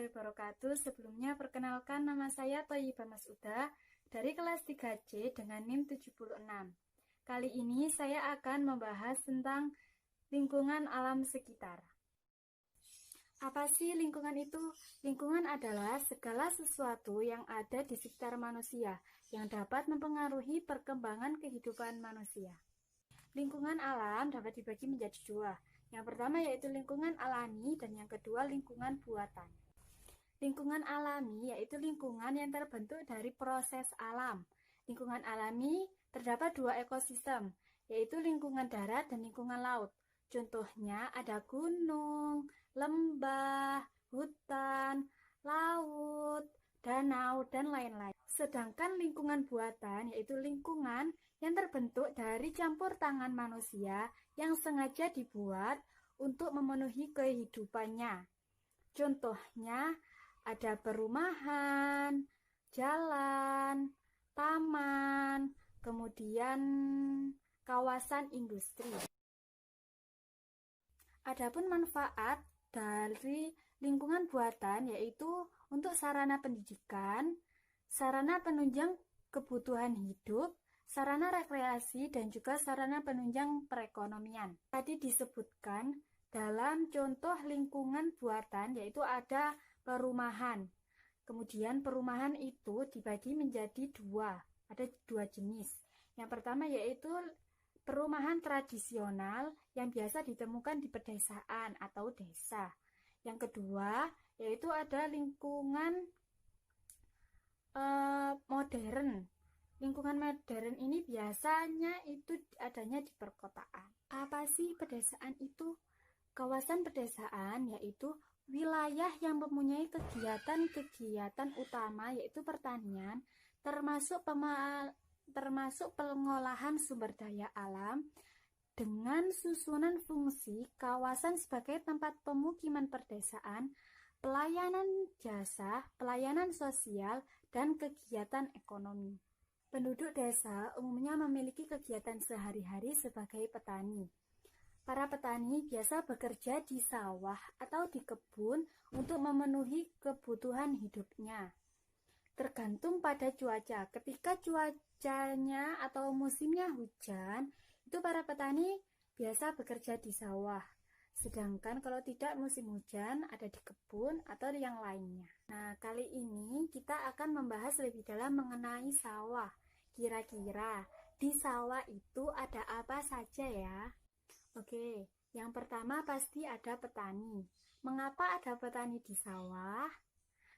warahmatullahi wabarakatuh. Sebelumnya perkenalkan, nama saya Thoyibah Mas'udah dari kelas 3C dengan NIM 76. Kali ini saya akan membahas tentang lingkungan alam sekitar. Apa sih lingkungan itu? Lingkungan adalah segala sesuatu yang ada di sekitar manusia yang dapat mempengaruhi perkembangan kehidupan manusia. Lingkungan alam dapat dibagi menjadi dua. Yang pertama yaitu lingkungan alami dan yang kedua lingkungan buatan. Lingkungan alami yaitu lingkungan yang terbentuk dari proses alam. Lingkungan alami terdapat dua ekosistem, yaitu lingkungan darat dan lingkungan laut. Contohnya ada gunung, lembah, hutan, laut, danau, dan lain-lain. Sedangkan lingkungan buatan yaitu lingkungan yang terbentuk dari campur tangan manusia yang sengaja dibuat untuk memenuhi kehidupannya. Contohnya ada perumahan, jalan, taman, kemudian kawasan industri. Adapun manfaat dari lingkungan buatan yaitu untuk sarana pendidikan, sarana penunjang kebutuhan hidup, sarana rekreasi, dan juga sarana penunjang perekonomian. Tadi disebutkan dalam contoh lingkungan buatan yaitu ada perumahan. Kemudian perumahan itu dibagi menjadi dua, ada dua jenis. Yang pertama yaitu perumahan tradisional yang biasa ditemukan di pedesaan atau desa. Yang kedua yaitu ada lingkungan modern. Lingkungan modern ini biasanya itu adanya di perkotaan. Apa sih pedesaan itu? Kawasan pedesaan yaitu wilayah yang mempunyai kegiatan-kegiatan utama yaitu pertanian, termasuk pengolahan sumber daya alam dengan susunan fungsi kawasan sebagai tempat pemukiman pedesaan, pelayanan jasa, pelayanan sosial, dan kegiatan ekonomi. Penduduk desa umumnya memiliki kegiatan sehari-hari sebagai petani. Para petani biasa bekerja di sawah atau di kebun untuk memenuhi kebutuhan hidupnya. Tergantung pada cuaca. Ketika cuacanya atau musimnya hujan, itu para petani biasa bekerja di sawah. Sedangkan kalau tidak musim hujan, ada di kebun atau yang lainnya. Nah, kali ini kita akan membahas lebih dalam mengenai sawah. Kira-kira di sawah itu ada apa saja ya? Oke, yang pertama pasti ada petani. Mengapa ada petani di sawah?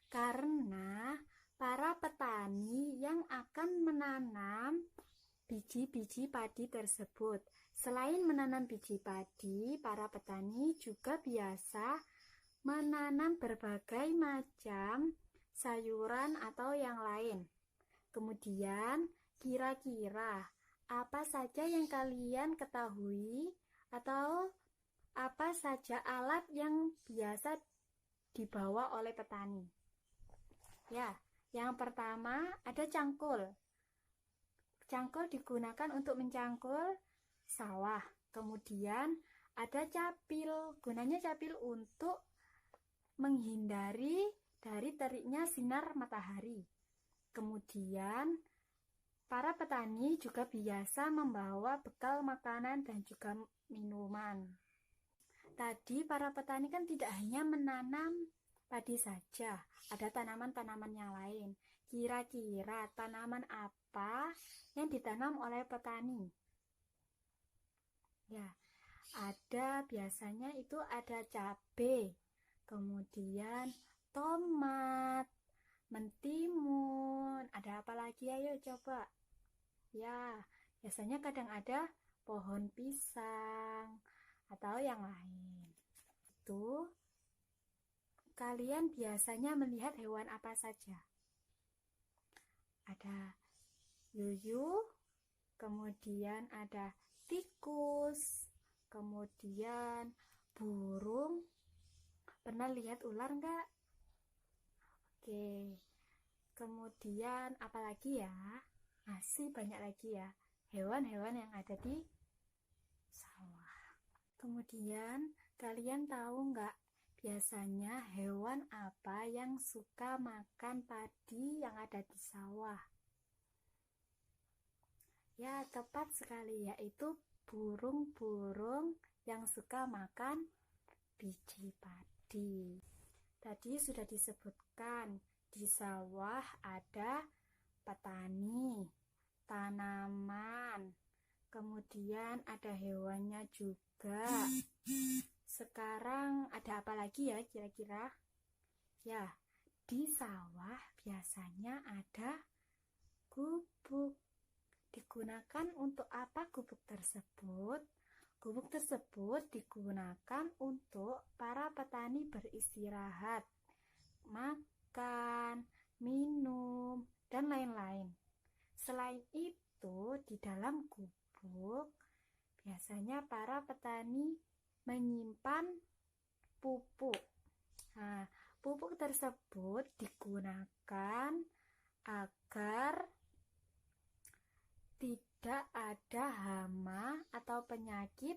Karena para petani yang akan menanam biji-biji padi tersebut. Selain menanam biji padi, para petani juga biasa menanam berbagai macam sayuran atau yang lain. Kemudian, kira-kira apa saja yang kalian ketahui atau apa saja alat yang biasa dibawa oleh petani? Ya, yang pertama ada cangkul. Cangkul digunakan untuk mencangkul sawah. Kemudian ada capil. Gunanya capil untuk menghindari dari teriknya sinar matahari. Kemudian para petani juga biasa membawa bekal makanan dan juga minuman. Tadi para petani kan tidak hanya menanam padi saja, ada tanaman-tanaman yang lain. Kira-kira tanaman apa yang ditanam oleh petani? Ya, biasanya itu ada cabai, kemudian tomat, mentimun, ada apa lagi? Ayo coba. Ya, biasanya kadang ada pohon pisang atau yang lain. Itu kalian biasanya melihat hewan apa saja? Ada yuyu, kemudian ada tikus, kemudian burung. Pernah lihat ular enggak? Oke. Kemudian apa lagi ya? Masih banyak lagi ya hewan-hewan yang ada di sawah. Kemudian kalian tahu enggak biasanya hewan apa yang suka makan padi yang ada di sawah? Ya, tepat sekali, yaitu burung-burung yang suka makan biji padi. Tadi sudah disebutkan, di sawah ada petani, tanaman, kemudian ada hewannya juga. Sekarang ada apa lagi ya kira-kira? Ya, di sawah biasanya ada gubuk. Digunakan untuk apa gubuk tersebut? Gubuk tersebut digunakan untuk para petani beristirahat, makan, minum, dan lain-lain. Selain itu, di dalam gubuk biasanya para petani menyimpan pupuk. Nah, pupuk tersebut digunakan agar tidak ada hama atau penyakit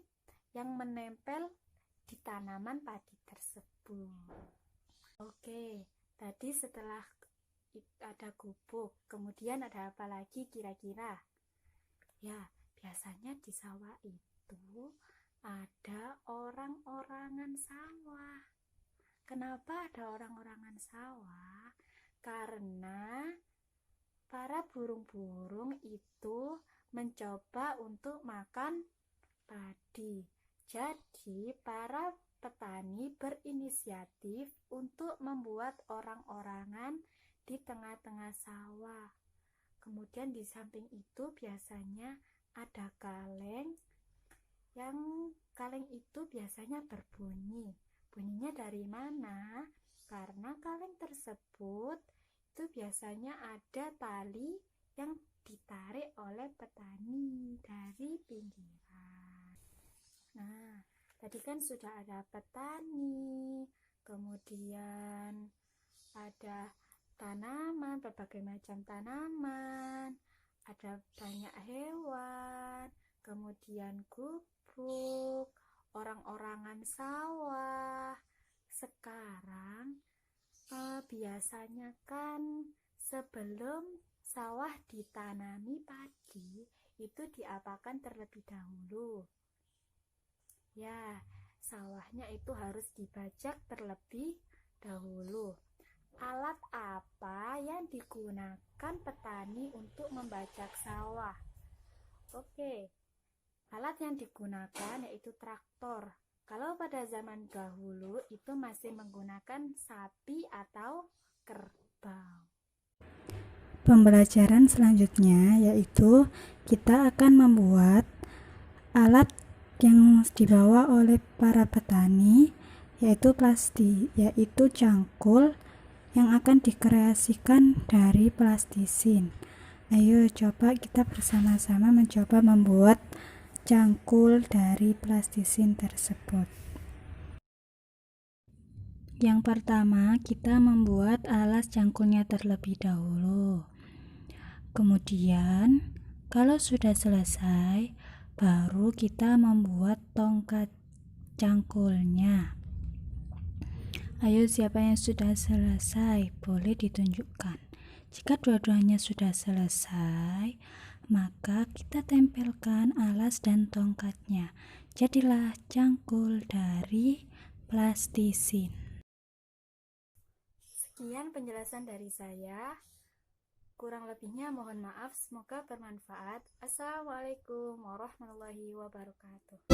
yang menempel di tanaman padi tersebut. Oke, tadi setelah ada gubuk, kemudian ada apa lagi kira-kira? Ya, biasanya di sawah itu ada orang-orangan sawah. Kenapa ada orang-orangan sawah? Karena para burung-burung itu mencoba untuk makan padi. Jadi, para petani berinisiatif untuk membuat orang-orangan di tengah-tengah sawah. Kemudian di samping itu biasanya ada kaleng, yang kaleng itu biasanya berbunyi. Bunyinya dari mana? Karena kaleng tersebut itu biasanya ada tali yang ditarik oleh petani dari pinggiran. Nah, tadi kan sudah ada petani, kemudian ada tanaman, berbagai macam tanaman, ada banyak hewan, kemudian gubuk, orang-orangan sawah. Sekarang biasanya kan sebelum sawah ditanami padi itu diapakan terlebih dahulu? Ya, sawahnya itu harus dibajak terlebih dahulu. Alat apa yang digunakan petani untuk membajak sawah? Oke, alat yang digunakan yaitu traktor. Kalau pada zaman dahulu itu masih menggunakan sapi atau kerbau. Pembelajaran selanjutnya yaitu kita akan membuat alat yang dibawa oleh para petani, yaitu plastik, yaitu cangkul yang akan dikreasikan dari plastisin. Ayo coba kita bersama-sama mencoba membuat cangkul dari plastisin tersebut. Yang pertama, kita membuat alas cangkulnya terlebih dahulu. Kemudian, kalau sudah selesai, baru kita membuat tongkat cangkulnya. Ayo, siapa yang sudah selesai? Boleh ditunjukkan. Jika dua-duanya sudah selesai, maka kita tempelkan alas dan tongkatnya. Jadilah cangkul dari plastisin. Sekian penjelasan dari saya. Kurang lebihnya mohon maaf, semoga bermanfaat. Assalamualaikum warahmatullahi wabarakatuh.